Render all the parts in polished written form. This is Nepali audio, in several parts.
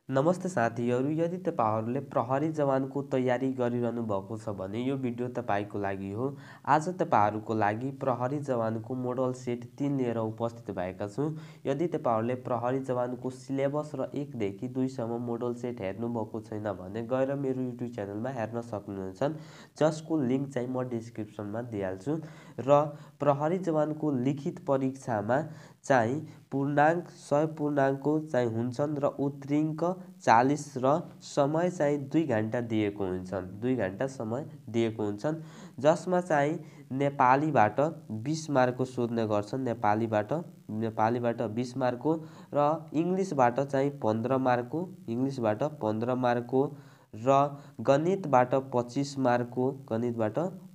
नमस्ते साथीहरू, यदि तपाईहरूले प्रहरी जवानको तयारी गरिरहनु भएको छ भने यो भिडियो तपाईँको लागि हो। आज तपाईहरूको लागि प्रहरी जवानको मोडल सेट 3 लिएर उपस्थित भएका छु। यदि तपाईहरूले प्रहरी जवानको सिलेबस र 1 देखि 2 सम्म मोडल सेट हेर्नुभएको छैन भने गएर मेरो युट्युब च्यानलमा हेर्न सक्नुहुन्छ, जसको लिङ्क चाहिँ म डिस्क्रिप्सनमा दिइहाल्छु। र प्रहरी जवानको लिखित परीक्षामा चाहिँ पूर्णाङ्क 100 पूर्णाङ्कको चाहिँ हुन्छन् र उत्तीर्ण 40 र समय चाहिँ 2 घण्टा दिएको हुन्छन्। 2 घण्टा समय दिएको हुन्छन्, जसमा चाहिँ नेपालीबाट 20 मार्कको सोध्ने गर्छन्। नेपालीबाट 20 मार्कको र इङ्ग्लिसबाट चाहिँ 15 मार्कको, र गणितबाट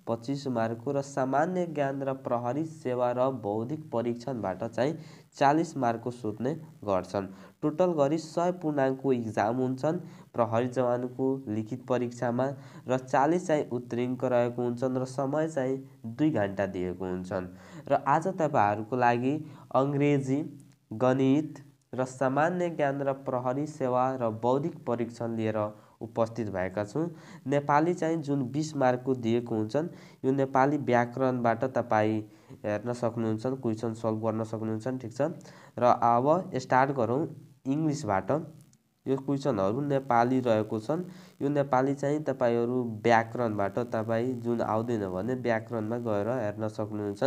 25 मार्कको, र सामान्य ज्ञान र प्रहरी सेवा र बौद्धिक परीक्षणबाट चाहिँ 40 मार्कको सोध्ने गर्छन्। टोटल गरी 100 पूर्णाङ्कको इक्जाम हुन्छन् प्रहरी जवानको लिखित परीक्षामा र 40 चाहिँ उत्तीर्ण रहेको हुन्छन् र समय चाहिँ 2 घण्टा दिएको हुन्छन्। र आज तपाईहरूको लागि अङ्ग्रेजी, गणित र सामान्य ज्ञान र प्रहरी सेवा र बौद्धिक परीक्षण लिएर उपस्थित भएका छु। नेपाली चाहिँ जुन 20 मार्कको दिएको हुन्छन्, यो नेपाली व्याकरणबाट तपाईँ हेर्न सक्नुहुन्छ, क्वेसन सल्भ गर्न सक्नुहुन्छ। ठिक छ, र अब स्टार्ट गरौँ इङ्ग्लिसबाट। यो क्वेसनहरू नेपाली रहेको छन्। यो नेपाली चाहिँ तपाईहरू व्याकरणबाट तपाईँ जुन आउँदैन भने व्याकरणमा गएर हेर्न सक्नुहुन्छ,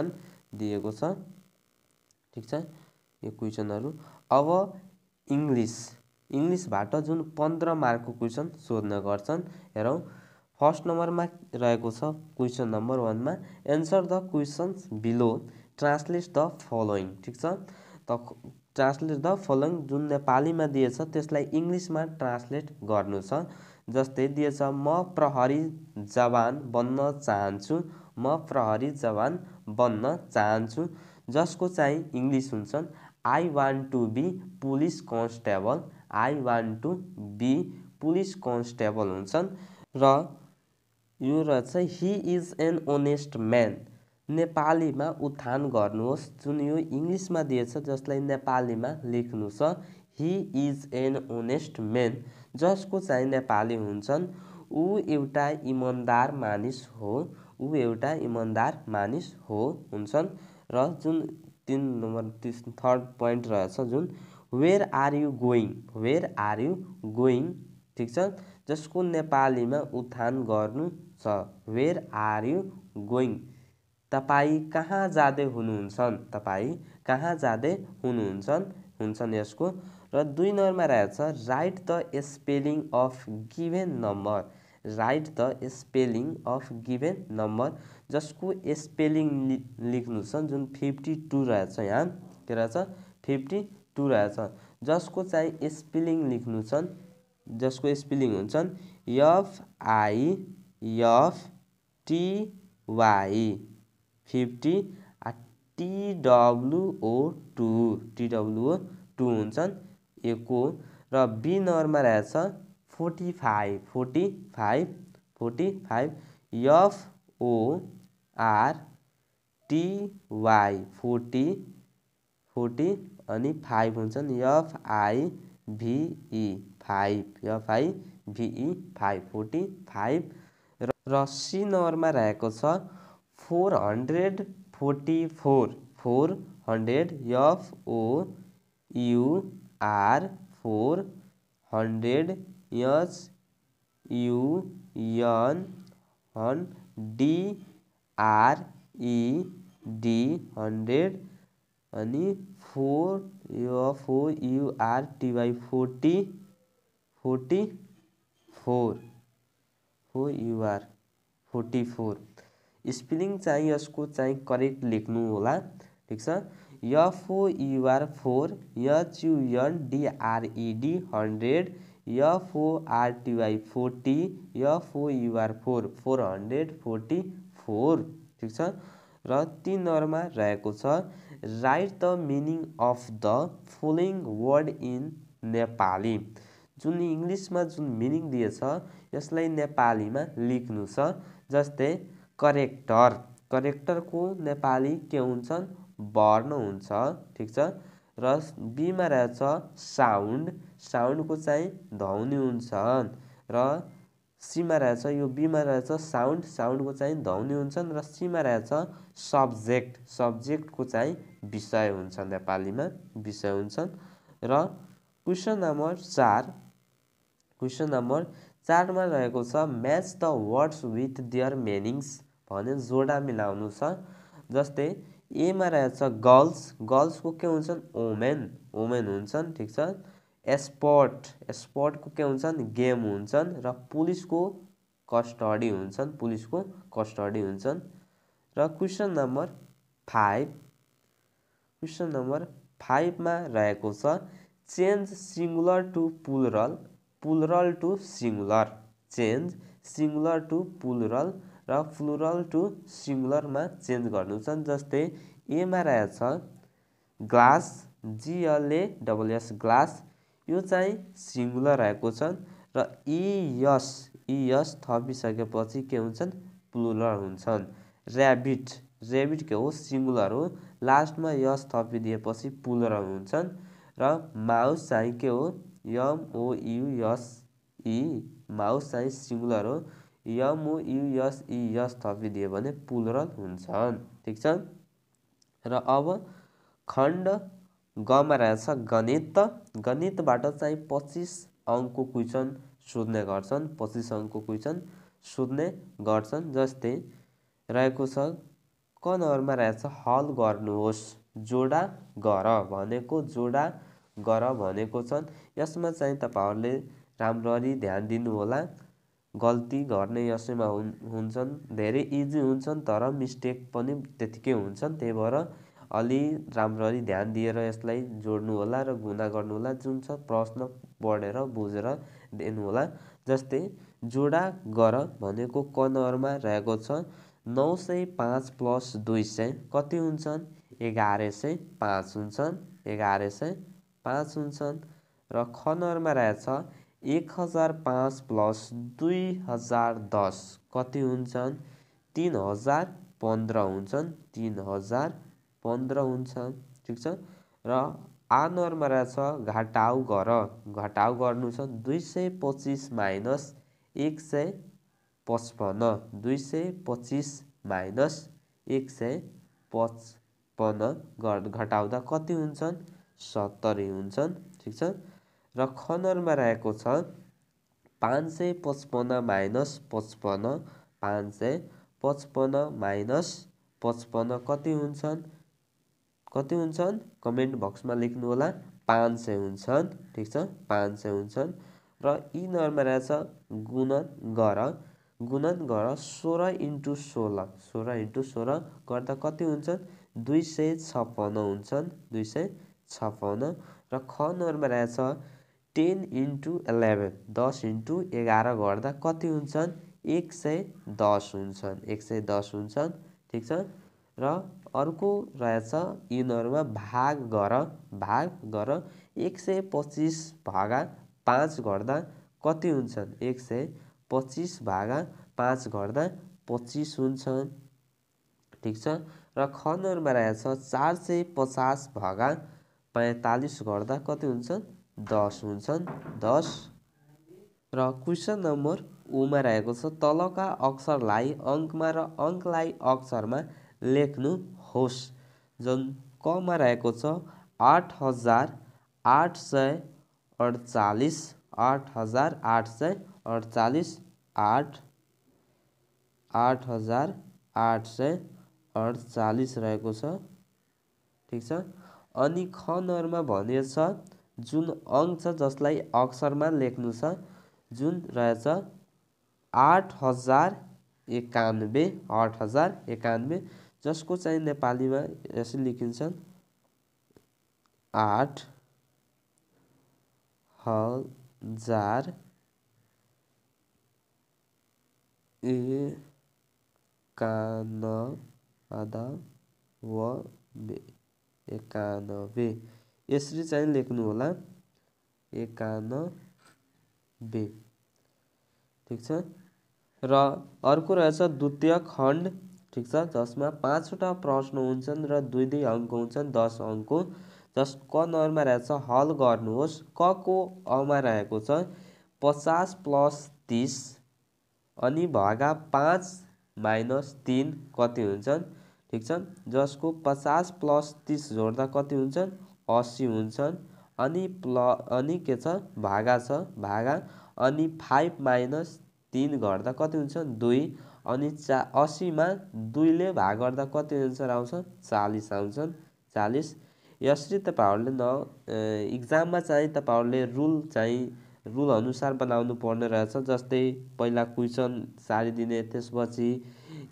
दिएको छ। ठिक छ, यो क्वेसनहरू। अब इङ्ग्लिसबाट जुन 15 मार्कको क्वेसन सोध्न गर्छन्, हेरौँ। फर्स्ट नम्बरमा रहेको छ क्वेसन नम्बर 1 मा, answer the questions below, translate the following. ठिक छ, त ट्रान्सलेट द फलोइङ जुन नेपालीमा दिएछ त्यसलाई इङ्ग्लिसमा ट्रान्सलेट गर्नु छ। जस्तै दिएछ, म प्रहरी जवान बन्न चाहन्छु, म प्रहरी जवान बन्न चाहन्छु, जसको चाहिँ इङ्ग्लिस हुन्छ I want to be police constable, I want to be police constable हुन्छन्। र यो रहेछ he is an honest man, नेपालीमा उठान गर्नुहोस्। जुन यो इङ्ग्लिसमा दिएछ जसलाई नेपालीमा लेख्नु छ he is an honest man, जसको चाहिँ नेपाली हुन्छन् ऊ एउटा इमान्दार मानिस हो, ऊ एउटा इमान्दार मानिस हो हुन्छन्। र जुन 3 नम्बर थर्ड पोइन्ट रहेछ जुन where are you going, where are you going. ठिक छ, जसको नेपालीमा उठान गर्नु छ वेयर आर यु गोइङ, तपाईँ कहाँ जाँदै हुनुहुन्छ, तपाईँ कहाँ जाँदै हुन्छन् यसको। र 2 नम्बरमा रहेछ right the spelling of given number, right the spelling of given number, जसको स्पेलिङ लेख्नु छ जुन 52 रहेछ। यहाँ के रहेछ 52 रहेछ, जसको चाहिँ स्पेलिङ लेख्नु छन्, जसको स्पेलिङ हुन्छन् FIFTY 50 TWO2 हुन्छन् एको। र बी नम्बरमा रहेछ 45 FORTY 40 अनि 5 हुन्छन् FIVE 45। र सी नम्बरमा रहेको छ 444 400 FOUR 400 SUNDRED 100 अनि 44 स्पेलिङ चाहिँ यसको चाहिँ करेक्ट लेख्नु होला। ठिक छ, FOUR 4 HUNDRED 100 FORTY 40 FOUR 4 444। ठिक छ, र 3 नम्बरमा रहेको छ right the meaning of the following word in Nepali, जुन इङ्ग्लिसमा जुन मिनिङ दिएछ यसलाई नेपालीमा लेख्नु छ। जस्तै करेक्टर, करेक्टरको नेपाली के हुन्छन्, वर्ण हुन्छ। ठिक छ, र बीमा रहेछ साउन्ड, साउन्डको चाहिँ ध्वनि हुन्छन् र सीमा रहेछ यो बीमा रहेछ साउन्डको चाहिँ ध्वनि हुन्छन् र सीमा रहेछ सब्जेक्टको चाहिँ विषय हुन्छ, नेपालीमा विषय हुन्छन्। र क्वेसन नम्बर 4 मा रहेको छ match the words with their मिनिङ्स भने जोडा मिलाउनु छ। जस्तै एमा रहेछ गर्ल्सको के हुन्छन् वोमेन हुन्छन्, ठिक छ। स्पोर्टको के हुन्छन् गेम हुन्छन् र पुलिसको कस्टडी हुन्छन्। र क्वेसन नम्बर 5 मा रहेको छ change singular to plural to singular, change singular to plural र प्लुरल टु सिंगुलरमा चेन्ज गर्नु छ। जस्तै एमा रहेछ ग्लास GLASS ग्लास, यो चाहिँ सिंगुलर रहेको छ र ES थपिसकेपछि के हुन्छन् प्लुरल हुन्छन्। र्याबिट के हो सिंगुलर हो, लास्टमा यस थपिदिएपछि प्लुरल हुन्छन्। र माउस चाहिँ के हो MOUSE, माउस चाहिँ सिंगुलर हो, MOUSE थपिदियो भने प्लुरल हुन्छन्, ठिक छ। र अब खण्ड गमा रहेछ गणितबाट चाहिँ 25 अङ्कको क्वेसन सोध्ने गर्छन्। जस्तै रहेको छ क नम्बरमा रहेछ हल गर्नुहोस्, जोडा गर भनेको छन्। यसमा चाहिँ तपाईहरुले राम्ररी ध्यान दिनु होला, गल्ती गर्ने यसैमा हुन्छन्, धेरै इजी हुन्छन् तर मिस्टेक पनि त्यतिकै हुन्छन्। त्यही भएर अलि राम्ररी ध्यान दिएर यसलाई जोड्नु होला र गुणा गर्नु होला, जुन छ प्रश्न पढेर बुझेर दिनु होला। जस्तै जोडा गर भनेको क नम्बरमा रहेको छ 905 प्लस 200 कति हुन्छन् 1105 हुन्छन्, 1105 हुन्छन्। र ख नम्बरमा रहेछ 1005 प्लस 2010 कति हुन्छन् 3015 हुन्छन्, 3015 हुन्छन्, ठिक छ। र आ नम्बरमा रहेछ घटाउ गर्नु छ 225 माइनस 155, 225 माइनस 155 घटाउँदा कति हुन्छन् 70 हुन्छन्, ठिक छ। र ख नम्बरमा रहेको छ 555 माइनस 55, 555 माइनस 55 कति हुन्छन् कमेन्ट बक्समा लेख्नु होला, 500 हुन्छन्, ठिक छ, 500 हुन्छन्। र ई नम्बरमा रहेछ गुणन गर 16 इन्टु 16 गर्दा कति हुन्छन् 256 हुन्छन्, 256। र ख नम्बरमा रहेछ 10 इन्टु 11 10 इन्टु 11 गर्दा कति हुन्छन् 110 हुन्छन्, 110 हुन्छन्, ठिक छ। र अर्को रहेछ ई नम्बरमा भाग गर 125 भागा 5 गर्दा कति हुन्छन् 125 भागा 5 गर्दा 25 हुन्छन्, ठिक छ। र ख नम्बरमा रहेछ 450 भागा 45 गर्दा कति हुन्छन् 10 हुन्छन्, 10। र क्वेसन नम्बर उमा रहेको छ तलका अक्षरलाई अङ्कमा र अङ्कलाई अक्षरमा लेख्नुहोस्। जुन कमा रहेको छ 8848, 8848 8848 रहेको छ, ठिक छ। अनि ख नम्बरमा भनिएछ जुन अङ्क छ जसलाई अक्षरमा लेख्नु छ, जुन रहेछ 8091, जसको चाहिँ नेपालीमा यसरी लेखिन्छन् 8091 यसरी चाहिँ लेख्नु होला 91, ठिक छ। र अर्को रहेछ द्वितीय खण्ड, ठिक छ, जसमा 5 वटा प्रश्न हुन्छन् र 2 अङ्क हुन्छन् 10 अङ्कको। जस्ट क नम्बरमा रहेको छ हल गर्नुहोस्। क को अमा रहेको छ 50 + 30 अनि भागा 5 - 3 कति हुन्छन्? ठिक छ, जसको 50 + 30 जोड्दा कति हुन्छन्? 80 हुन्छन्। अनि के छ भागा छ भागा अनि 5 - 3 गर्दा कति हुन्छ? 2 अनि 80 मा 2 ले भाग गर्दा कति आन्सर आउँछ? 40 आउँछन्। 40 यसरी तपाईहरुले इक्जाममा चाहिँ तपाईहरुले रुल अनुसार बनाउनु पर्ने रहेछ। जस्तै पहिला क्वेशन सारिदिने, त्यसपछि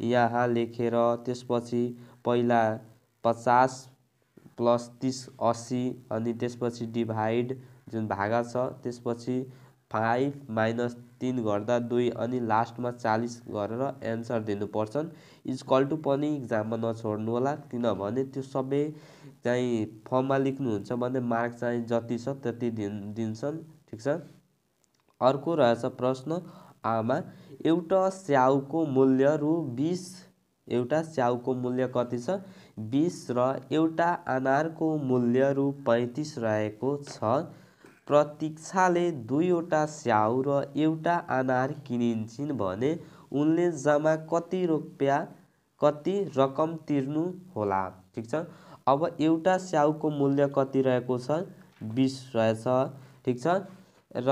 यहाँ लेखेर, त्यसपछि पहिला 50 + 30 80 अनि त्यसपछि डिभाइड जुन भागा छ, त्यसपछि 5 - 3 गर्दा 2 अनि लास्टमा 40 गरेर एन्सर दिनुपर्छन्। इक्वल टु पनि इक्जाममा नछोड्नु होला, किनभने त्यो सबै चाहिँ फर्ममा लेख्नुहुन्छ भने मार्क चाहिँ जति छ त्यति दिन्छन्। ठिक छ। अर्को रहेछ प्रश्न आमा एउटा स्याउको मूल्य रु 20, एउटा स्याउको मूल्य कति छ? 20 र एउटा अनारको मूल्य रु 35 रहेको छ। प्रतीक्षाले 2 वटा स्याउ र एउटा अनार किनिन्छन् भने उनले जम्मा कति रकम तिर्नु होला? ठिक छ। अब एउटा स्याउको मूल्य कति रहेको छ? 20 रहेछ। ठिक छ। र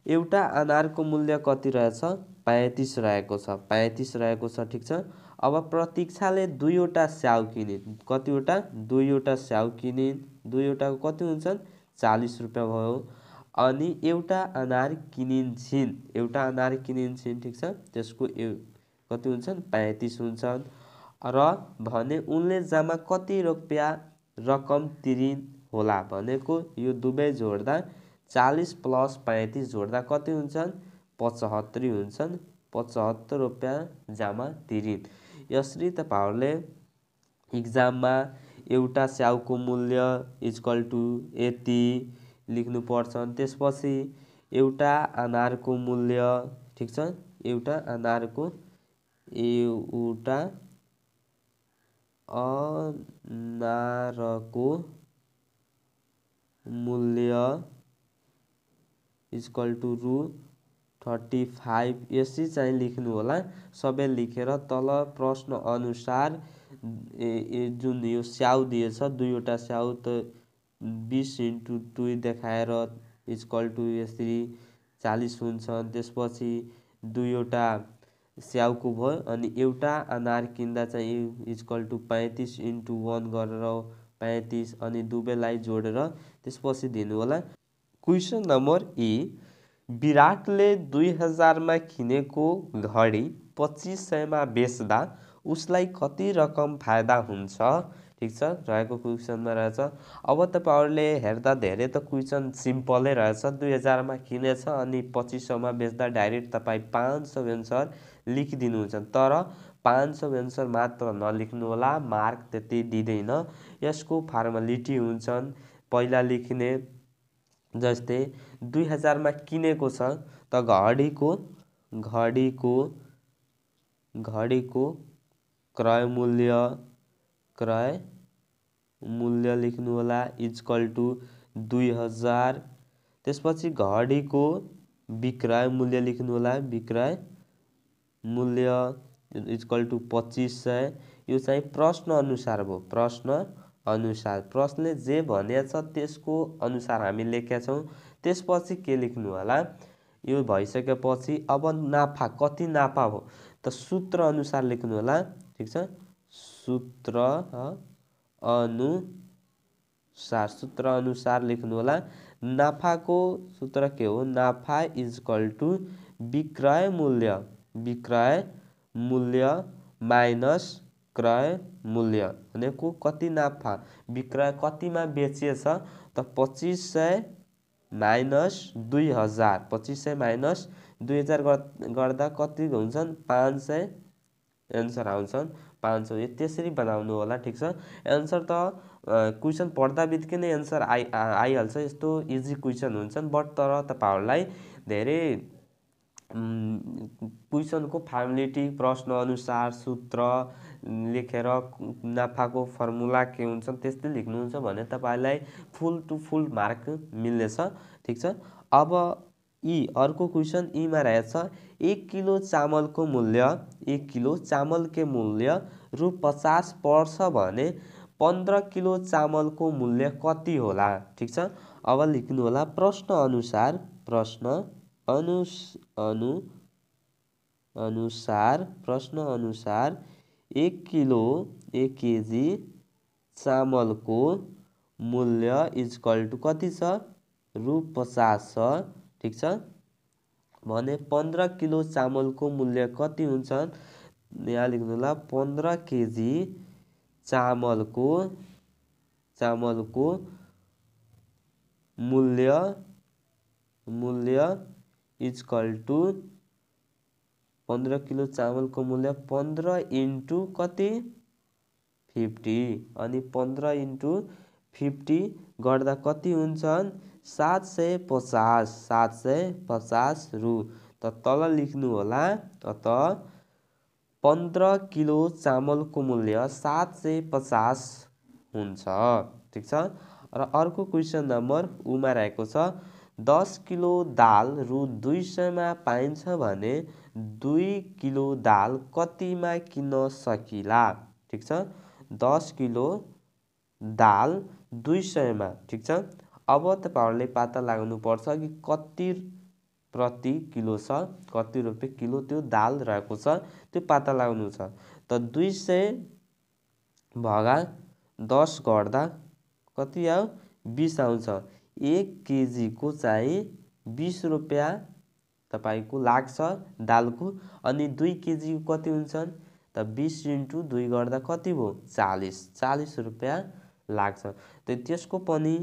एउटा अनारको मूल्य कति रहेछ? 35 रहेको छ। 35 रहेको छ। ठिक छ। अब प्रतीक्षाले 2 वटा स्याउ किनिन्। कतिवटा? 2 वटा स्याउ किनिन्। 2 वटाको कति हुन्छन्? 40 रुपियाँ भयो। अनि एउटा अनार किनिन्छन्। एउटा अनार किनिन्छन्। ठिक छ। त्यसको कति हुन्छन्? 35 हुन्छन्। र भने उनले जम्मा कति रुपियाँ रकम तिरिन् होला भनेको यो दुवै जोड्दा 40 + 35 जोड्दा कति हुन्छन्? 75 हुन्छन्। 75 रुपियाँ जम्मा तिरिन्। यसरी तपाईहरुले इक्जाममा एउटा स्याउको मूल्य इक्वल टु यति लेख्नु पर्छन्। त्यसपछि एउटा अनारको मूल्य, ठिक छ, एउटा अनारको मूल्य इक्वल टु रु 35 यसरी चाहिँ लेख्नु होला। सबै लेखेर तल प्रश्न अनुसार जुन यो स्याउ दिएछ 2 वटा स्याउ त 20 × 2 देखाएर इक्वल टु यसरी 40 हुन्छन्। त्यसपछि 2 वटा स्याउको भयो अनि एउटा अनार किन्दा चाहिँ इक्वल टु 35 × 1 गरेर 35 अनि दुवैलाई जोडेर त्यसपछि दिनु होला। क्वेशन नम्बर ए विराटले 2000 मा किनेको घडी 2500 मा बेच्दा उसलाई कति रकम फाइदा हुन्छ? ठिक छ। रहेको क्वेशनमा रहेछ। अब तपाईहरुले हेर्दा धेरै त क्वेशन सिम्पलै रहेछ। 2000 मा किनेछ अनि 2500 मा बेच्दा डाइरेक्ट तपाई 500 एन्सर लेखिदिनुहुन्छ। तर 500 एन्सर मात्र नलेख्नु होला, मार्क त्यति दिँदैन। यसको फर्मालिटी हुन्छन्। पहिला लेखिने जस्तै 2000 मा किनेको छ त घडीको क्रय मूल्य लेख्नु होला इक्वल टु 2000। त्यसपछि घडीको विक्रय मूल्य लेख्नु होला, विक्रय मूल्य इक्वल टु 2500। यो चाहिँ प्रश्न अनुसार भयो। प्रश्न अनुसार प्रश्नले जे भनेछ त्यसको अनुसार हामी लेखेका छौं। त्यसपछि के लेख्नु होला? यो भइसकेपछि अब नाफा कति नाफा हो त सूत्र अनुसार लेख्नु होला। ठिक छ। सूत्र अनुसार लेख्नु होला। नाफाको सूत्र के हो? नाफा इक्वल टु विक्रय मूल्य माइनस क्रय मूल्य भनेको कति नाफा, विक्रय कतिमा बेचिएछ त 2500 माइनस 2000। 2500 माइनस 2000 गर्दा कति हुन्छन्? 500 एन्सर आउँछन्। 500 त्यसरी बनाउनु होला। ठिक छ। एन्सर त क्वेशन पढ्दा बित्तिकै नै एन्सर आइहाल्छ। यस्तो इजी क्वेशन हुन्छन्। बट तर तपाईहरुलाई धेरै क्वेसनको फार्मुलेटी प्रश्न अनुसार सूत्र लेखेर नाफाको फर्मुला के हुन्छ त्यस्तै लेख्नुहुन्छ भने तपाईलाई फुल टु फुल मार्क मिल्नेछ। ठीक छ। अब अर्को क्वेसन ईमा रहेछ 1 किलो चामलको मूल्य 1 किलो चामलको मूल्य रु 50 पर्छ भने 15 किलो चामलको मूल्य कति होला। ठीक छ। अब लेख्नु होला प्रश्न अनुसार 1 केजी चामलको मूल्य इक्वल टु कति छ रु 50 छ। ठीक छ। भने 15 किलो चामलको मूल्य कति हुन्छ, यहाँ लेख्नु होला 15 केजी चामलको मूल्य इक्वल टु 15 किलो चामलको मूल्य 15 इन्टु कति 50 अनि 15 इन्टु 50 गर्दा कति हुन्छन् 750 रु। त तल लेख्नु होला अत 15 किलो चामलको मूल्य 750 हुन्छ। ठीक छ। र अर्को क्वेसन नम्बर उमा रहेको छ 10 किलो दाल रु 200 मा पाइन्छ भने 2 किलो दाल कतिमा किन्न सकिला। ठीक छ। 10 किलो दाल 200 मा। ठीक छ। अब तपाईहरुले पत्ता लगाउनु पर्छ कि कति प्रति किलो छ, कति रुपैयाँ किलो त्यो दाल रहेको छ त्यो पत्ता लगाउनु छ। त 200 भागा 10 गर्दा कति आयो 20 आउँछ। 1 केजी को चाहिँ 20 रुपैयाँ तपाईको लाग्छ दालको अनि 2 केजी को कति हुन्छन् त 20 इन्टु 2 गर्दा कति भयो 40 रुपैयाँ लाग्छ। त त्यसको पनि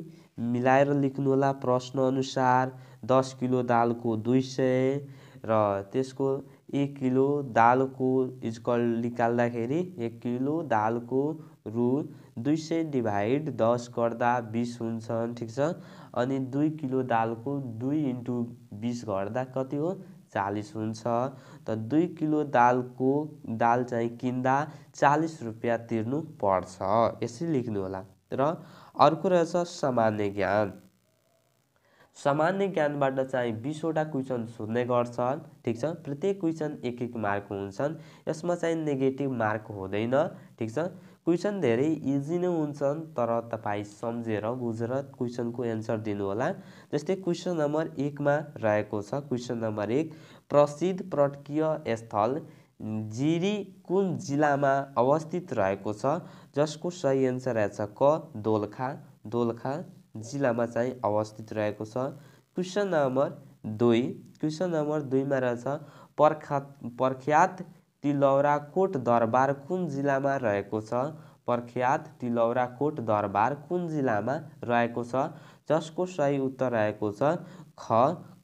मिलाएर लेख्नु होला प्रश्न अनुसार 10 किलो दालको 200 र त्यसको 1 किलो दालको इक्वल निकाल्दाखेरि 1 किलो दालको रु 200 डिभाइड 10 गर्दा 20 हुन्छन्। ठीक छ। अनि 2 किलो दालको 2 इन्टु 20 गर्दा कति हो 40 हुन्छ। त 2 किलो दाल चाहिँ किन्दा 40 रुपैयाँ तिर्नु पर्छ, यसरी लेख्नु होला। र अर्को रहेछ सामान्य ज्ञान। सामान्य ज्ञानबाट चाहिँ 20 वटा क्वेसन सोध्ने गर्छन्। ठीक छ। प्रत्येक क्वेसन 1-1 मार्क हुन्छन्, यसमा चाहिँ नेगेटिभ मार्क हुँदैन। ठीक छ। क्वेसन धेरै इजी नै हुन्छन् तर तपाई सम्झेर बुझेर क्वेसनको एन्सर दिनु होला। जस्तै क्वेसन नम्बर 1 मा रहेको छ क्वेसन नम्बर 1 प्रसिद्ध पर्यटकीय स्थल जिरी कुन जिल्लामा अवस्थित रहेको छ, जसको सही एन्सर रहेछ क दोलखा जिल्लामा चाहिँ अवस्थित रहेको छ। क्वेसन नम्बर 2 मा रहेछ प्रख्यात तिलौराकोट दरबार कुन जिल्लामा रहेको छ, प्रख्यात तिलौराकोट दरबार कुन जिल्लामा रहेको छ, जसको सही उत्तर रहेको छ ख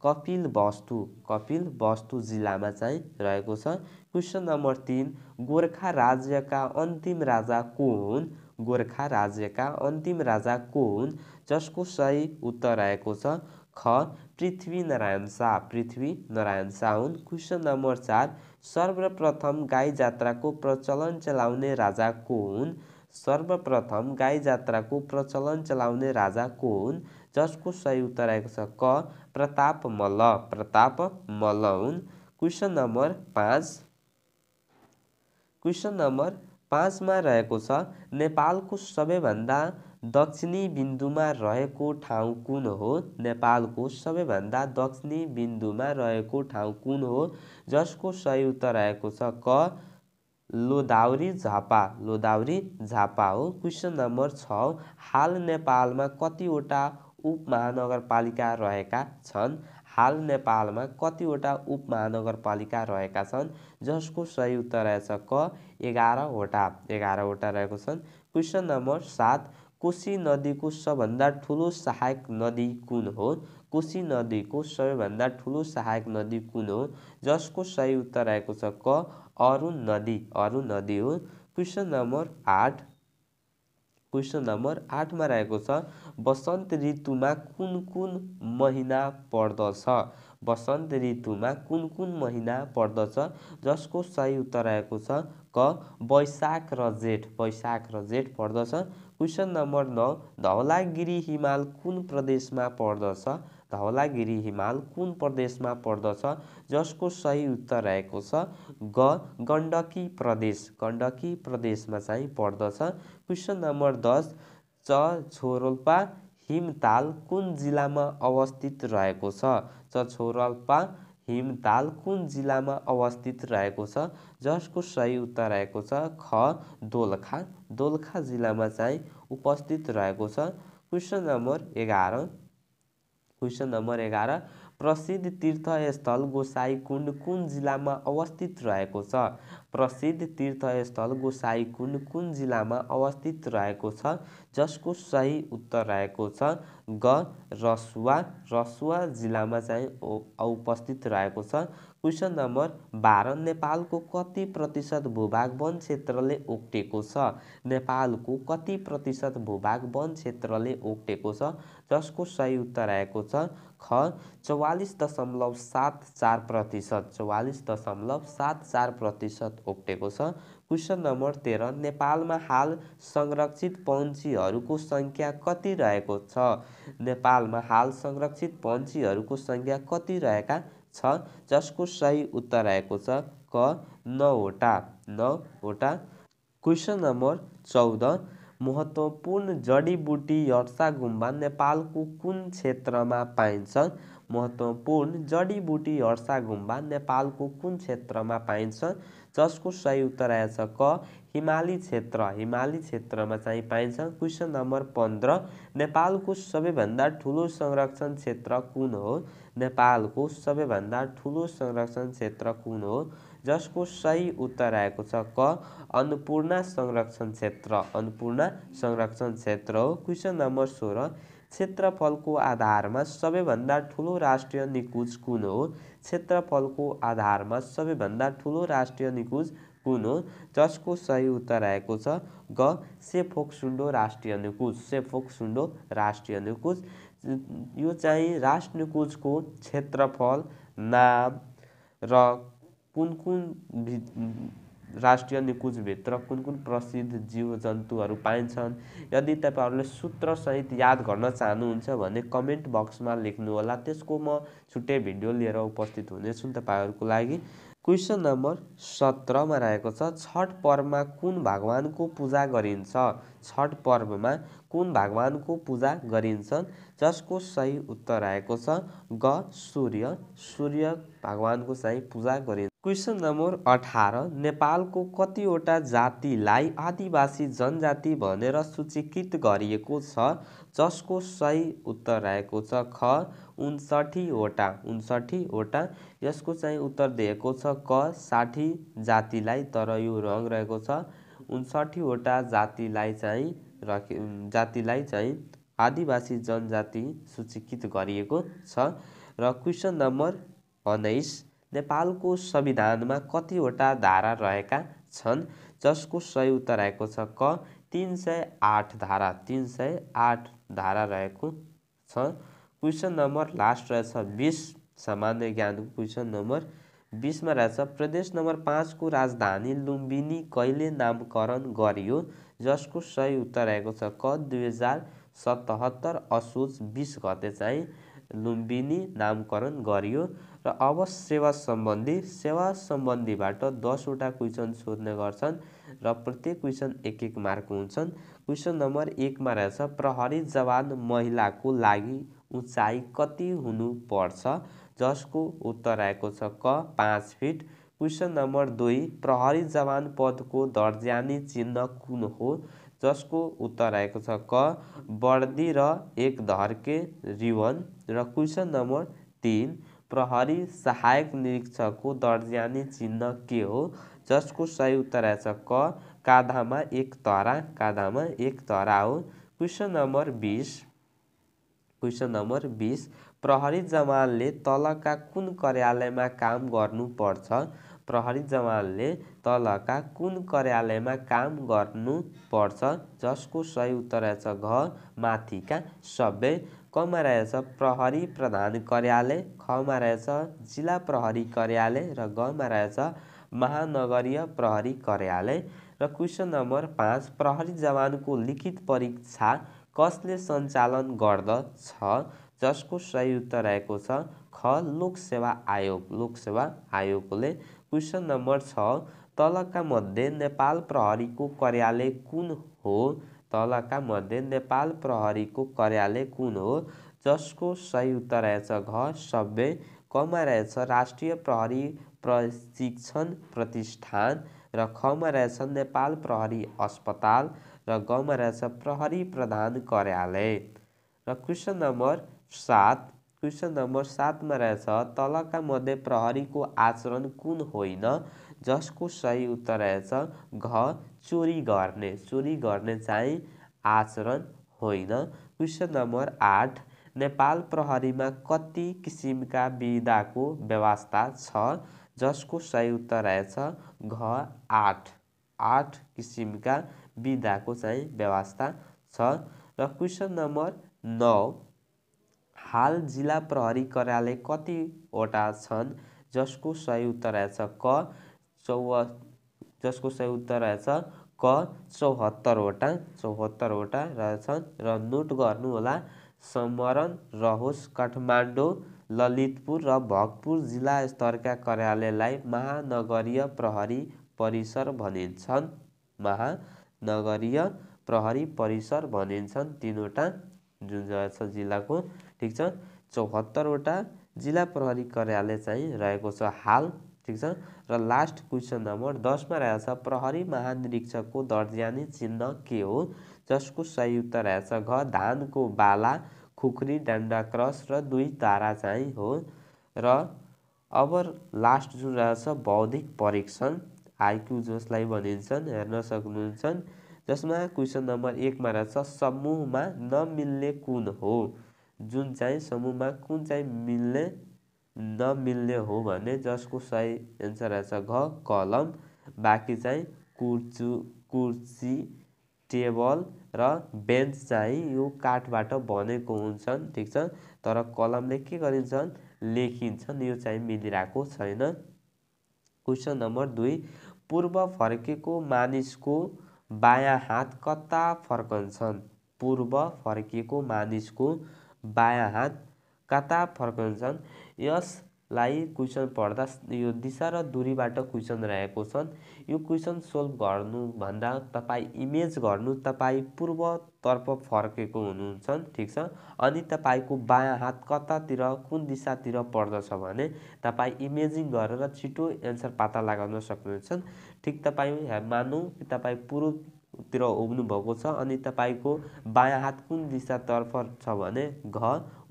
कपिलवस्तु जिल्लामा चाहिँ रहेको छ। क्वेसन नम्बर 3 गोरखा राज्यका अन्तिम राजा को हुन्, गोरखा राज्यका अन्तिम राजा को हुन्, जसको सही उत्तर रहेको छ ख पृथ्वीनारायण शाह हुन्। क्वेसन नम्बर 4 सर्वप्रथम गाई जात्राको प्रचलन चलाउने राजा को हुन्, सर्वप्रथम गाई जात्राको प्रचलन चलाउने राजा को हुन्, जसको सही उत्तर रहेको छ क प्रताप मल्ल हुन्। क्वेसन नम्बर 5 मा रहेको छ नेपालको सबैभन्दा दक्षिणी बिन्दुमा रहेको ठाउँ कुन हो, नेपालको सबैभन्दा दक्षिणी बिन्दुमा रहेको ठाउँ कुन हो, जसको सही उत्तर रहेको छ क लोधाउरी झापा हो। क्वेसन नम्बर 6 हाल नेपालमा कतिवटा उपमहानगरपालिका रहेका छन्, हाल नेपालमा कतिवटा उपमहानगरपालिका रहेका छन्, जसको सही उत्तर रहेछ क 11 वटा रहेको छन्। क्वेसन नम्बर 7 कोशी नदीको सबभन्दा ठुलो सहायक नदी कुन हो, कोशी नदीको सबैभन्दा ठुलो सहायक नदी कुन हो, जसको सही उत्तर रहेको छ क अरुण नदी हो। क्वेसन नम्बर 8 मा रहेको छ वसन्त ऋतुमा कुन महिना पर्दछ, वसन्त ऋतुमा कुन कुन महिना पर्दछ जसको सही उत्तर रहेको छ क वैशाख र जेठ पर्दछ। क्वेसन नम्बर 9 धवलागिरी हिमाल कुन प्रदेशमा पर्दछ धवलागिरी हिमाल कुन प्रदेशमा पर्दछ जसको सही उत्तर रहेको छ ग गण्डकी प्रदेशमा चाहिँ पर्दछ। क्वेसन नम्बर 10 चछोरोल्पा हिमताल कुन जिल्लामा अवस्थित रहेको छ चछोरोल्पा हिमताल कुन जिल्लामा अवस्थित रहेको छ जसको सही उत्तर रहेको छ ख दोलखा जिल्लामा चाहिँ उपस्थित रहेको छ। क्वेसन नम्बर 11 प्रसिद्ध तीर्थस्थल गोसाइँकुण्ड कुन जिल्लामा अवस्थित रहेको छ प्रसिद्ध तीर्थस्थल गोसाइँकुण्ड कुन जिल्लामा अवस्थित रहेको छ जसको सही उत्तर रहेको छ ग रसुवा जिल्लामा चाहिँ उपस्थित रहेको छ। क्वेसन नम्बर 12 नेपालको कति प्रतिशत भूभाग वन क्षेत्रले ओगटेको छ नेपालको कति प्रतिशत भूभाग वन क्षेत्रले ओगटेको छ जसको सही उत्तर रहेको छ ख 44.74% ओगटेको छ। क्वेसन नम्बर 13 नेपालमा हाल संरक्षित पन्छीहरूको संख्या कति रहेको छ नेपालमा हाल संरक्षित पन्छीहरूको संख्या कति रहेका छ जसको सही उत्तर रहेको छ क 9वटा। क्वेसन नम्बर 14 महत्त्वपूर्ण जडीबुटी यर्सा गुम्बा नेपालको कुन क्षेत्रमा पाइन्छ महत्त्वपूर्ण जडीबुटी यर्सा गुम्बा नेपालको कुन क्षेत्रमा पाइन्छ जसको सही उत्तर रहेछ क हिमाली क्षेत्रमा चाहिँ पाइन्छ। क्वेसन नम्बर 15 नेपालको सबैभन्दा ठुलो संरक्षण क्षेत्र कुन हो नेपालको सबैभन्दा ठुलो संरक्षण क्षेत्र कुन हो जसको सही उत्तर रहेको छ क अन्नपूर्ण संरक्षण क्षेत्र हो। क्वेसन नम्बर 16 क्षेत्रफलको आधारमा सबैभन्दा ठुलो राष्ट्रिय निकुञ्ज कुन हो क्षेत्रफलको आधारमा सबैभन्दा ठुलो राष्ट्रिय निकुञ्ज कुन हो जसको सही उत्तर रहेको छ ग सेफोक्सुन्डो राष्ट्रिय निकुञ्ज। यो चाहिँ राष्ट्रिय निकुञ्जको क्षेत्रफल नाम र कुन राष्ट्रिय निकुञ्जभित्र कुन प्रसिद्ध जीव जन्तुहरू पाइन्छन् यदि तपाईहरुले सूत्र सहित याद गर्न चाहनुहुन्छ भने कमेन्ट बक्समा लेख्नुहोला त्यसको म छुट्टै भिडियो लिएर उपस्थित हुनेछु तपाईहरुको लागि। क्वेसन नम्बर 17 मा रहेको छ छठ पर्वमा कुन भगवानको पूजा गरिन्छ छठ पर्वमा कुन भगवानको पूजा गरिन्छ जसको सही उत्तर रहेको छ ग सूर्य भगवानको चाहिँ पूजा गरिन्छ। क्वेसन नम्बर 18 नेपालको कतिवटा जातिलाई आदिवासी जनजाति भनेर सूचीकृत गरिएको छ जसको सही उत्तर रहेको छ ख 59वटा। यसको चाहिँ उत्तर दिएको छ क 60 जातिलाई तर यो रङ रहेको छ 59वटा जातिलाई चाहिँ आदिवासी जनजाति सूचीकृत गरिएको छ। र क्वेसन नम्बर 19 नेपालको संविधानमा कतिवटा धारा रहेका छन् जसको सही उत्तर रहेको छ क 308 धारा रहेको छ। क्वेसन नम्बर लास्ट रहेछ 20 सामान्य ज्ञानको क्वेसन नम्बर 20 मा रहेछ प्रदेश नम्बर 5 को राजधानी लुम्बिनी कहिले नामकरण गरियो जसको सही उत्तर रहेको छ क 2077 असोज 20 गते चाहिँ लुम्बिनी नामकरण गरियो। र अब सेवा सम्बन्धीबाट 10 वटा क्वेसन सोध्ने गर्छन् र प्रत्येक क्वेसन 1-1 मार्क हुन्छन्। क्वेसन नम्बर 1 मा रहेछ प्रहरी जवान महिलाको लागि उचाइ कति हुनु पर्छ जसको उत्तर रहेको छ क 5 फिट। क्वेसन नम्बर 2 प्रहरी जवान पदको दर्जानी चिन्ह कुन हो जसको उत्तर रहेको छ क वर्दी र एक धर्के रिबन। र क्वेसन नम्बर 3 प्रहरी सहायक निरीक्षकको दर्जानी चिन्ह के हो जसको सही उत्तर रहेछ क काँधामा एक तरा हो। क्वेसन नम्बर 20 प्रहरी जवानले तलका कुन कार्यालयमा काम गर्नुपर्छ प्रहरी जवानले तलका कुन कार्यालयमा काम गर्नुपर्छ जसको सही उत्तर रहेछ घ माथिका सबै। कमा रहेछ प्रहरी प्रधान कार्यालय, खमा रहेछ जिल्ला प्रहरी कार्यालय र गमा रहेछ महानगरीय प्रहरी कार्यालय। र क्वेसन नम्बर 5 प्रहरी जवानको लिखित परीक्षा कसले सञ्चालन गर्दछ जसको सही उत्तर रहेको छ ख लोकसेवा आयोग, लोकसेवा आयोगले। क्वेसन नम्बर 6 तलका मध्ये नेपाल प्रहरीको कार्यालय कुन हो, तलका मध्ये नेपाल प्रहरीको कार्यालय कुन हो जसको सही उत्तर रहेछ घ सबै। कमा रहेछ राष्ट्रिय प्रहरी प्रशिक्षण प्रतिष्ठान र खमा रहेछ नेपाल प्रहरी अस्पताल र गमा रहेछ प्रहरी प्रधान कार्यालय। र क्वेसन नम्बर 7 क्वेसन नम्बर 7 मा रहेछ तलका मध्ये प्रहरीको आचरण कुन होइन जसको सही उत्तर रहेछ घ चोरी गर्ने, चोरी गर्ने चाहिँ आचरण होइन। क्वेसन नम्बर 8 नेपाल प्रहरीमा कति किसिमका विधाको व्यवस्था छ जसको सही उत्तर रहेछ घ 8 किसिमका विधाको चाहिँ व्यवस्था छ। र क्वेसन नम्बर 9 हाल जिल्ला प्रहरी कार्यालय कतिवटा छन् जसको सही उत्तर रहेछ जसको सही उत्तर रहेछ क 74 वटा रहेछन्। र नोट गर्नु होला स्मरण रहोस् काठमाडौँ, ललितपुर र भक्तपुर जिल्ला स्तरका कार्यालयलाई महानगरीय प्रहरी परिसर भनिन्छन्, महानगरीय प्रहरी परिसर भनिन्छन् तीनवटा जुन रहेछ जिल्लाको। ठीक छ, 74 वटा जिल्ला प्रहरी कार्यालय चाहिँ रहेको छ हाल। ठीक छ। र लास्ट क्वेसन नम्बर 10 मा रहेछ प्रहरी महानिरीक्षकको दर्जानी चिन्ह के हो जसको सही उत्तर रहेछ घ धानको बाला, खुकुरी, डन्डा क्रस र 2 तारा चाहिँ हो। र अब लास्ट जुन रहेछ बौद्धिक परीक्षण आइक्यू जसलाई भनिन्छन् हेर्न सक्नुहुन्छ, जसमा क्वेसन नम्बर 1 मा रहेछ समूहमा नमिल्ने कुन हो, जुन चाहिँ समूहमा कुन चाहिँ नमिल्ने हो भने जसको सही एन्सर रहेछ घ कलम। बाँकी चाहिँ कुर्सी, टेबल र बेन्च चाहिँ यो काठबाट बनेको हुन्छन्। ठीक छ, तर कलमले के गरिन्छन् लेखिन्छन्, यो चाहिँ मिलिरहेको छैन। क्वेसन नम्बर 2 पूर्व फर्केको मानिसको बायाँ हात कता फर्कन्छन्, पूर्व फर्केको मानिसको बायाँ हात कता फर्कन्छन्। यसलाई क्वेसन पढ्दा यो दिशा र दूरीबाट क्वेसन रहेको छन्। यो क्वेसन सोल्भ गर्नुभन्दा तपाईँ इमेज गर्नु, तपाईँ पूर्वतर्फ फर्केको हुनुहुन्छ। ठीक छ, अनि तपाईँको बायाँ हात कतातिर कुन दिशातिर पर्दछ भने तपाईँ इमेजिङ गरेर छिटो एन्सर पत्ता लगाउन सक्नुहुन्छ। ठिक तपाईँ मानौँ कि तपाईँ पूर्वतिर उभिनु भएको छ अनि तपाईँको बायाँ हात कुन दिशातर्फ छ भने घ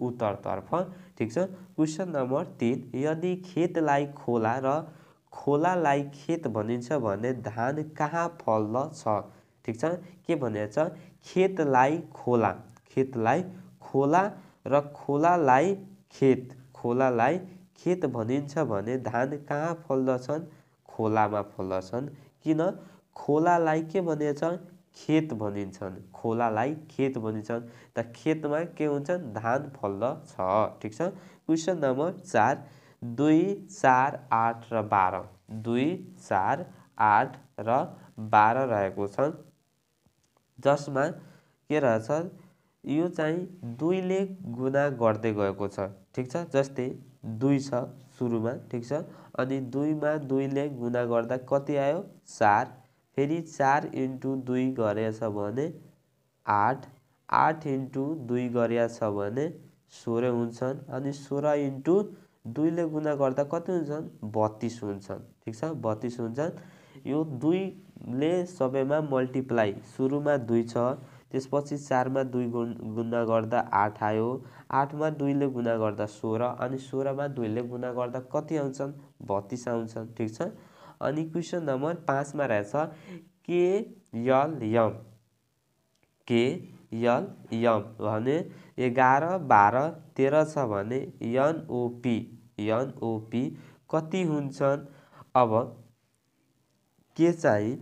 उत्तरतर्फ। ठीक छ। क्वेसन नम्बर 3 यदि खेतलाई खोला र खोलालाई खेत भनिन्छ भने धान कहाँ फल्दछ। ठीक छ, के भनेछ खेतलाई खोला, खेतलाई खोला र खोलालाई खेत भनिन्छ भने धान कहाँ फल्दछन्, खोलामा फल्दछन्। किन खोलालाई के भनिन्छ खेत भनिन्छन्, खोलालाई खेत भनिन्छन्, त खेतमा के हुन्छन् धान फल्दछ। ठीक छ। क्वेसन नम्बर 4 2 4 8 र 12 2 4 8 र 12 रहेको छ, जसमा के रहेछ यो चाहिँ 2 ले गुणा गर्दै गएको छ। ठीक छ, जस्तै 2 छ सुरुमा। ठीक छ, अनि 2 मा 2 ले गुणा गर्दा कति आयो 4, फेरि 4 × 2 गरेछ भने 8, 8 × 2 गरेछ भने 16 हुन्छन्, अनि 16 × 2 ले गुणा गर्दा कति हुन्छन् 32 हुन्छन्। ठीक छ, 32 हुन्छन्। यो 2 ले सबैमा मल्टिप्लाई, सुरुमा 2 छ, त्यसपछि 4 मा 2 गुणा गर्दा 8 आयो, 8 मा 2 ले गुणा गर्दा 16, अनि 16 मा 2 ले गुणा गर्दा कति आउँछन् 32 आउँछन्। ठीक छ। अनि क्वेसन नम्बर 5 मा रहेछ KLM भने 11 12 13 छ भने NOP कति हुन्छन् अब के चाहिँ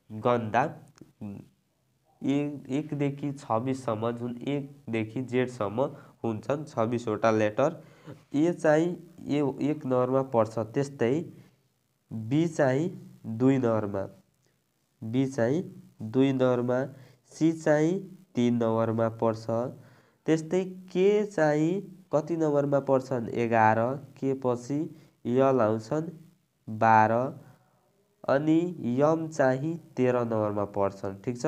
गन्दा 1 देखि 26सम्म, जुन 1 देखि जेडसम्म हुन्छन् 26वटा लेटर। ए चाहिँ 1 नम्बरमा पर्छ। त्यस्तै बी चाहिँ 2 नम्बरमा, बी चाहिँ 2 नम्बरमा, सी चाहिँ 3 नम्बरमा पर्छ। त्यस्तै के चाहिँ कति नम्बरमा पर्छन् 11, के पछि यल आउँछन् 12, अनि यम चाहिँ 13 नम्बरमा पर्छन्। ठिक छ,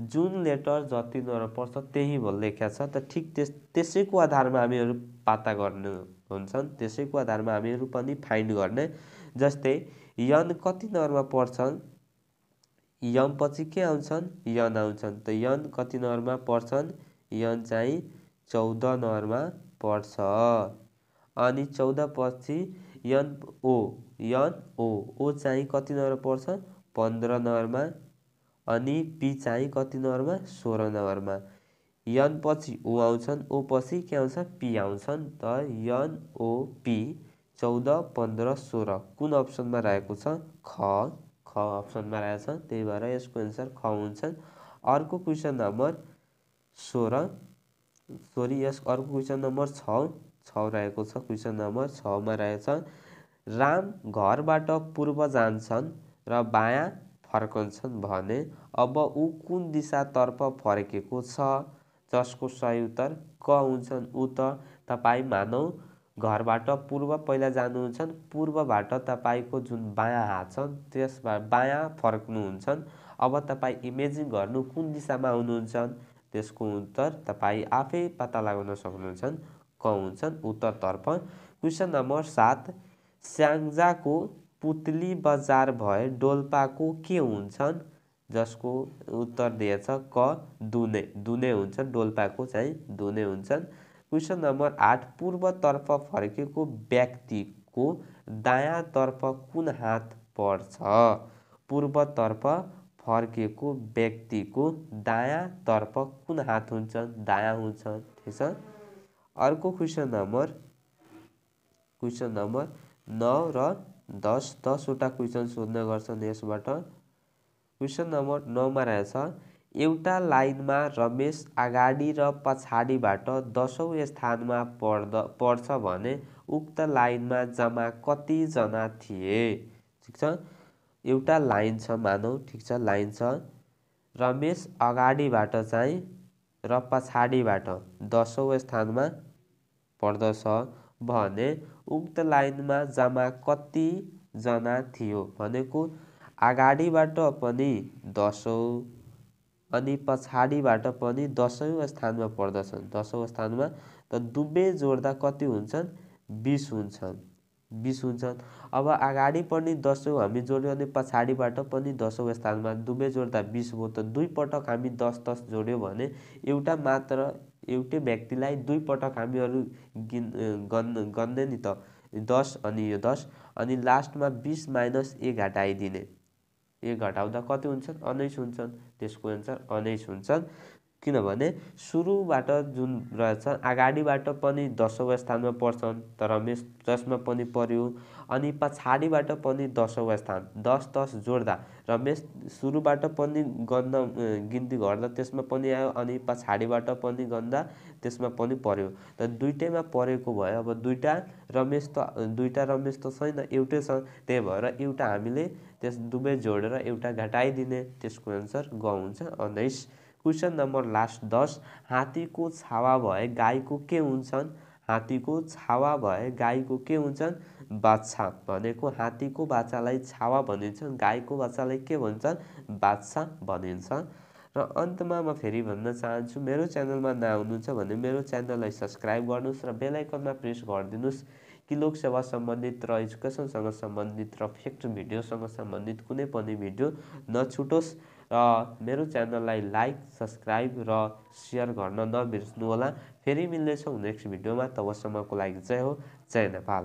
जुन लेटर जति नम्बरमा पर्छ त्यही लेख्या छ। त ठिक त्यसैको आधारमा हामीहरू पत्ता गर्ने हुन्छन्, त्यसैको आधारमा हामीहरू पनि फाइन्ड गर्ने। जस्तै यन कति नम्बरमा पर्छन्, यम पछि के आउँछन्, यन आउँछन्। त यन कति नम्बरमा पर्छन्, यन चाहिँ 14 नम्बरमा पर्छ। अनि 14 पछि यन ओ, ओ चाहिँ कति नम्बरमा पर्छ, 15 नम्बरमा। अनि पी चाहिँ कति नम्बरमा, 16 नम्बरमा। यन पछि ओ आउँछन्, ओ पछि के आउँछ, पी आउँछन्। त यन ओ पी 14, 15, 16 कुन अप्सनमा रहेको छ, ख अप्सनमा रहेको छ। त्यही भएर यसको एन्सर ख हुन्छ। अर्को क्वेसन नम्बर 16, अर्को क्वेसन नम्बर 6 रहेको छ। क्वेसन नम्बर 6 मा रहेछ राम घरबाट पूर्व जान्छन् र बायाँ फर्कन्छन् भने अब ऊ कुन दिशातर्फ फर्केको छ, जसको सही उत्तर क हुन्छन्। ऊ त तपाईँ मानौ घरबाट पूर्व पहिला जानुहुन्छन्, पूर्वबाट तपाईँको जुन बायाँ हात छ त्यसबाट बायाँ फर्क्नुहुन्छन्। अब तपाईँ इमेजिन गर्नु कुन दिशामा आउनुहुन्छ, त्यसको उत्तर तपाईँ आफै पत्ता लगाउन सक्नुहुन्छ, क हुन्छन् उत्तरतर्फ। क्वेसन नम्बर 7 स्याङ्जाको पुतली बजार भए डोल्पाको के हुन्छन्, जसको उत्तर दिएछ क दुने हुन्छन्। डोल्पाको चाहिँ दुने हुन्छन्। क्वेसन नम्बर 8 पूर्वतर्फ फर्केको व्यक्तिको दायाँतर्फ कुन हात पर्छ, पूर्वतर्फ फर्केको व्यक्तिको दायाँतर्फ कुन हात हुन्छ, दायाँ हुन्छ। ठिक छ। अर्को क्वेसन नम्बर 9 र 10, 10वटा क्वेसन सोध्ने गर्छन् यसबाट। क्वेसन नम्बर 9 मा रहेछ एउटा लाइनमा रमेश अगाडि र पछाडिबाट 10औं स्थानमा पर्छ भने उक्त लाइनमा जम्मा कतिजना थिए। ठिक छ, एउटा लाइन छ मानौ। ठिक छ, लाइन छ, रमेश अगाडिबाट चाहिँ र पछाडिबाट 10औं स्थानमा पर्दछ भने उक्त लाइनमा जम्मा कतिजना थियो भनेको अगाडिबाट पनि 10औं अनि पछाडिबाट पनि 10औं स्थानमा पर्दछन्, 10औं स्थानमा। त दुवै जोड्दा कति हुन्छन्, 20 हुन्छन्, 20 हुन्छन्। अब अगाडि पनि 10औं हामी जोड्यो अनि पछाडिबाट पनि 10औं स्थानमा, दुवै जोड्दा 20 भयो। त 2 पटक हामी 10 जोड्यो भने एउटै व्यक्तिलाई 2 पटक हामीहरू गन्ने नि त, 10 अनि यो 10 अनि लास्टमा 20 माइनस 1 घटाइदिने, 1 घटाउँदा कति हुन्छन्, 19 हुन्छन्। त्यसको एन्सर 19 हुन्छन्। किनभने सुरुबाट जुन रहेछ अगाडिबाट पनि 10औं स्थानमा पर्छन् तर रमेश 10मा पनि पर्यो, अनि पछाडिबाट पनि 10औं स्थान, 10 जोड्दा रमेश सुरुबाट पनि गिन्ती गर्दा त्यसमा पनि आयो अनि पछाडिबाट पनि गन्दा त्यसमा पनि पर्यो। त दुईटैमा परेको भयो। अब दुईटा रमेश त छैन, एउटै छ। त्यही भएर एउटा हामीले त्यस दुवै जोडेर एउटा घटाइदिने, त्यसको एन्सर ग हुन्छ 19। क्वेसन नम्बर लास्ट 10 हात्तीको छावा भए गाईको के हुन्छन्, हात्तीको छावा भए गाईको के हुन्छन्, बाछा। भनेको हात्तीको बाछालाई छावा भनिन्छ, गाईको बाछालाई के भन्छन्, बाछा भनिन्छ। र अन्तमा म फेरि भन्न चाहन्छु मेरो च्यानलमा नआउनुहुन्छ भने मेरो च्यानललाई सब्सक्राइब गर्नुहोस् र बेल आइकनमा प्रेस गरिदिनुहोस् कि लोक सेवा सम्बन्धित र एजुकेसनसँग सम्बन्धित र फ्याक्ट भिडियोसँग सम्बन्धित कुनै पनि भिडियो नछुटोस्। र मेरो च्यानललाई लाइक, सब्सक्राइब र सेयर गर्न नबिर्सनुहोला। फेरि मिल्नेछौँ नेक्स्ट भिडियोमा। तबसम्मको लागि जय हो, जय नेपाल।